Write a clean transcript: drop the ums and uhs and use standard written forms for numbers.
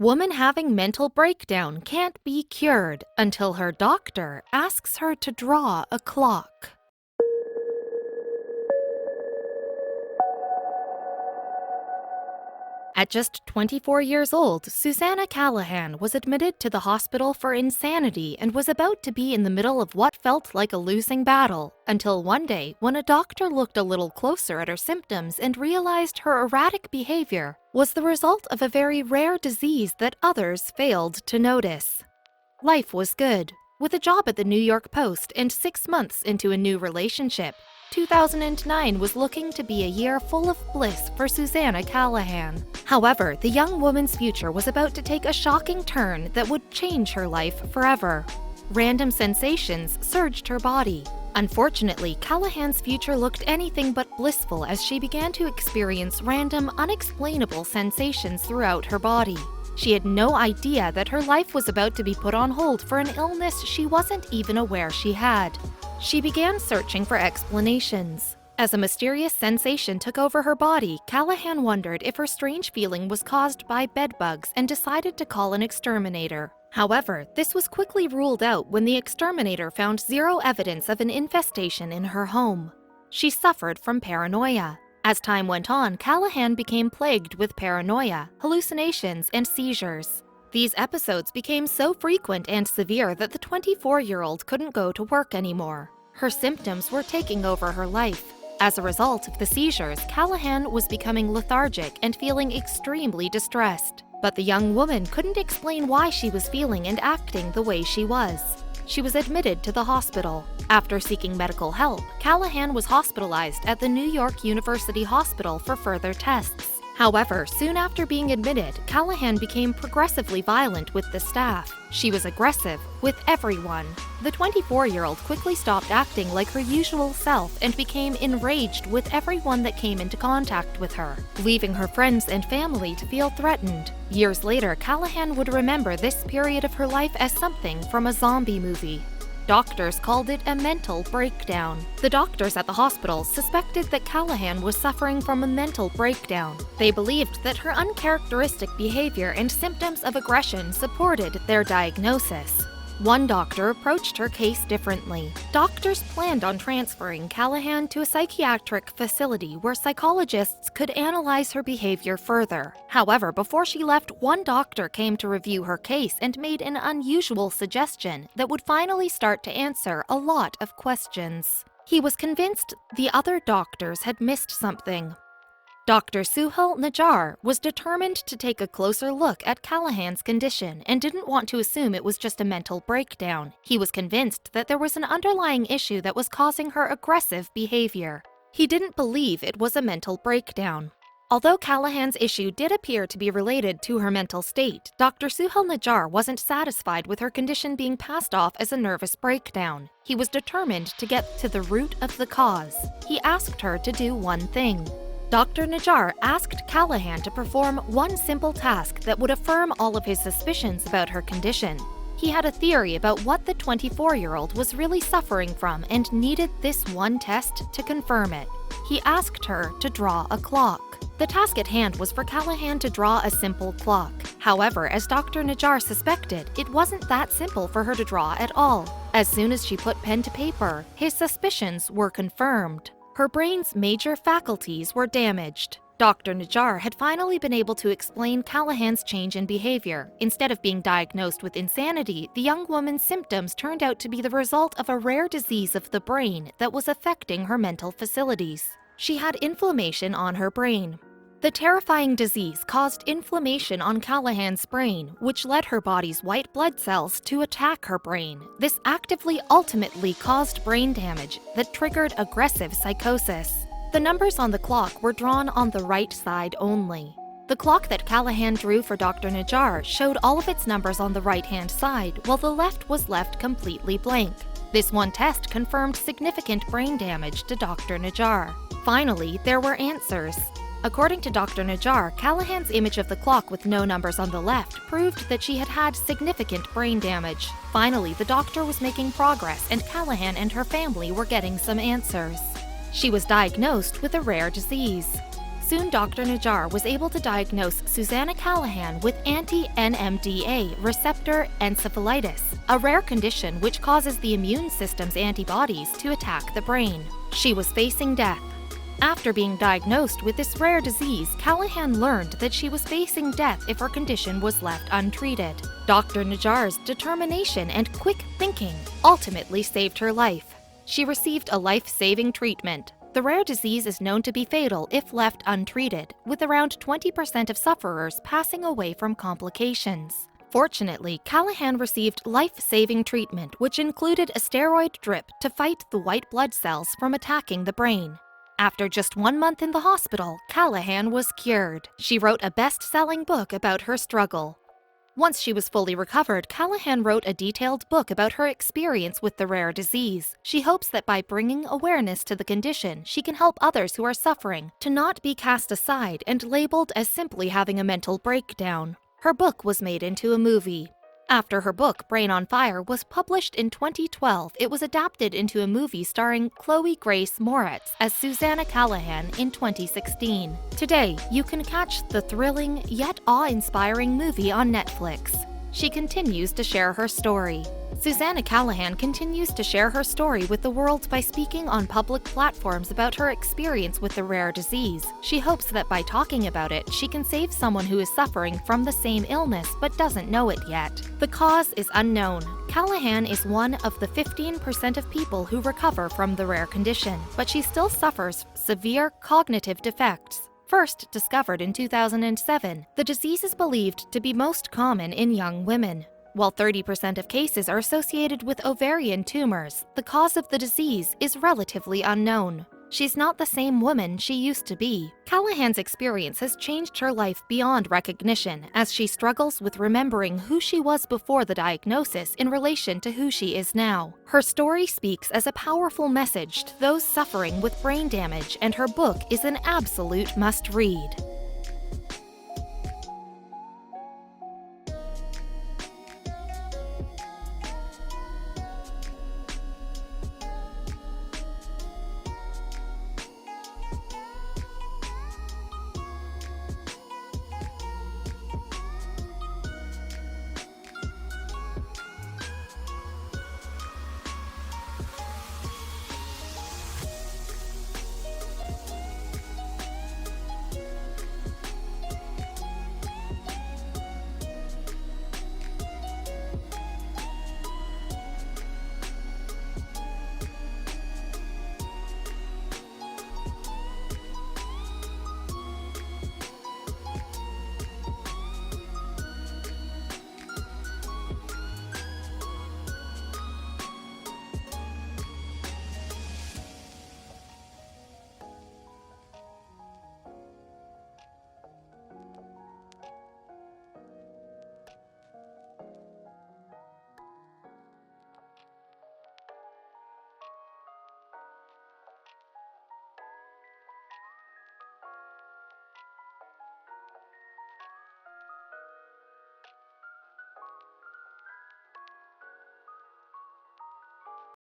Woman having mental breakdown can't be cured until her doctor asks her to draw a clock. At just 24 years old, Susannah Cahalan was admitted to the hospital for insanity and was about to be in the middle of what felt like a losing battle, until one day when a doctor looked a little closer at her symptoms and realized her erratic behavior was the result of a very rare disease that others failed to notice. Life was good. With a job at the New York Post and 6 months into a new relationship, 2009 was looking to be a year full of bliss for Susannah Cahalan. However, the young woman's future was about to take a shocking turn that would change her life forever. Random sensations surged her body. Unfortunately, Callahan's future looked anything but blissful as she began to experience random, unexplainable sensations throughout her body. She had no idea that her life was about to be put on hold for an illness she wasn't even aware she had. She began searching for explanations. As a mysterious sensation took over her body, Cahalan wondered if her strange feeling was caused by bedbugs and decided to call an exterminator. However, this was quickly ruled out when the exterminator found zero evidence of an infestation in her home. She suffered from paranoia. As time went on, Cahalan became plagued with paranoia, hallucinations, and seizures. These episodes became so frequent and severe that the 24-year-old couldn't go to work anymore. Her symptoms were taking over her life. As a result of the seizures, Cahalan was becoming lethargic and feeling extremely distressed. But the young woman couldn't explain why she was feeling and acting the way she was. She was admitted to the hospital. After seeking medical help, Cahalan was hospitalized at the New York University Hospital for further tests. However, soon after being admitted, Cahalan became progressively violent with the staff. She was aggressive with everyone. The 24-year-old quickly stopped acting like her usual self and became enraged with everyone that came into contact with her, leaving her friends and family to feel threatened. Years later, Cahalan would remember this period of her life as something from a zombie movie. Doctors called it a mental breakdown. The doctors at the hospital suspected that Cahalan was suffering from a mental breakdown. They believed that her uncharacteristic behavior and symptoms of aggression supported their diagnosis. One doctor approached her case differently. Doctors planned on transferring Cahalan to a psychiatric facility where psychologists could analyze her behavior further. However, before she left, one doctor came to review her case and made an unusual suggestion that would finally start to answer a lot of questions. He was convinced the other doctors had missed something. Dr. Suhail Najjar was determined to take a closer look at Callahan's condition and didn't want to assume it was just a mental breakdown. He was convinced that there was an underlying issue that was causing her aggressive behavior. He didn't believe it was a mental breakdown. Although Callahan's issue did appear to be related to her mental state, Dr. Suhail Najjar wasn't satisfied with her condition being passed off as a nervous breakdown. He was determined to get to the root of the cause. He asked her to do one thing. Dr. Najjar asked Cahalan to perform one simple task that would affirm all of his suspicions about her condition. He had a theory about what the 24-year-old was really suffering from and needed this one test to confirm it. He asked her to draw a clock. The task at hand was for Cahalan to draw a simple clock. However, as Dr. Najjar suspected, it wasn't that simple for her to draw at all. As soon as she put pen to paper, his suspicions were confirmed. Her brain's major faculties were damaged. Dr. Najjar had finally been able to explain Callahan's change in behavior. Instead of being diagnosed with insanity, the young woman's symptoms turned out to be the result of a rare disease of the brain that was affecting her mental facilities. She had inflammation on her brain. The terrifying disease caused inflammation on Callahan's brain, which led her body's white blood cells to attack her brain. This actively ultimately caused brain damage that triggered aggressive psychosis. The numbers on the clock were drawn on the right side only. The clock that Cahalan drew for Dr. Najjar showed all of its numbers on the right-hand side, while the left was left completely blank. This one test confirmed significant brain damage to Dr. Najjar. Finally, there were answers. According to Dr. Najjar, Callahan's image of the clock with no numbers on the left proved that she had had significant brain damage. Finally, the doctor was making progress and Cahalan and her family were getting some answers. She was diagnosed with a rare disease. Soon Dr. Najjar was able to diagnose Susannah Cahalan with anti-NMDA receptor encephalitis, a rare condition which causes the immune system's antibodies to attack the brain. She was facing death. After being diagnosed with this rare disease, Cahalan learned that she was facing death if her condition was left untreated. Dr. Najjar's determination and quick thinking ultimately saved her life. She received a life-saving treatment. The rare disease is known to be fatal if left untreated, with around 20% of sufferers passing away from complications. Fortunately, Cahalan received life-saving treatment, which included a steroid drip to fight the white blood cells from attacking the brain. After just 1 month in the hospital, Cahalan was cured. She wrote a best-selling book about her struggle. Once she was fully recovered, Cahalan wrote a detailed book about her experience with the rare disease. She hopes that by bringing awareness to the condition, she can help others who are suffering to not be cast aside and labeled as simply having a mental breakdown. Her book was made into a movie. After her book, Brain on Fire, was published in 2012, it was adapted into a movie starring Chloe Grace Moretz as Susannah Cahalan in 2016. Today, you can catch the thrilling yet awe-inspiring movie on Netflix. She continues to share her story. Susannah Cahalan continues to share her story with the world by speaking on public platforms about her experience with the rare disease. She hopes that by talking about it, she can save someone who is suffering from the same illness but doesn't know it yet. The cause is unknown. Cahalan is one of the 15% of people who recover from the rare condition, but she still suffers severe cognitive defects. First discovered in 2007, the disease is believed to be most common in young women. While 30% of cases are associated with ovarian tumors, the cause of the disease is relatively unknown. She's not the same woman she used to be. Cahalan's experience has changed her life beyond recognition as she struggles with remembering who she was before the diagnosis in relation to who she is now. Her story speaks as a powerful message to those suffering with brain damage, and her book is an absolute must-read.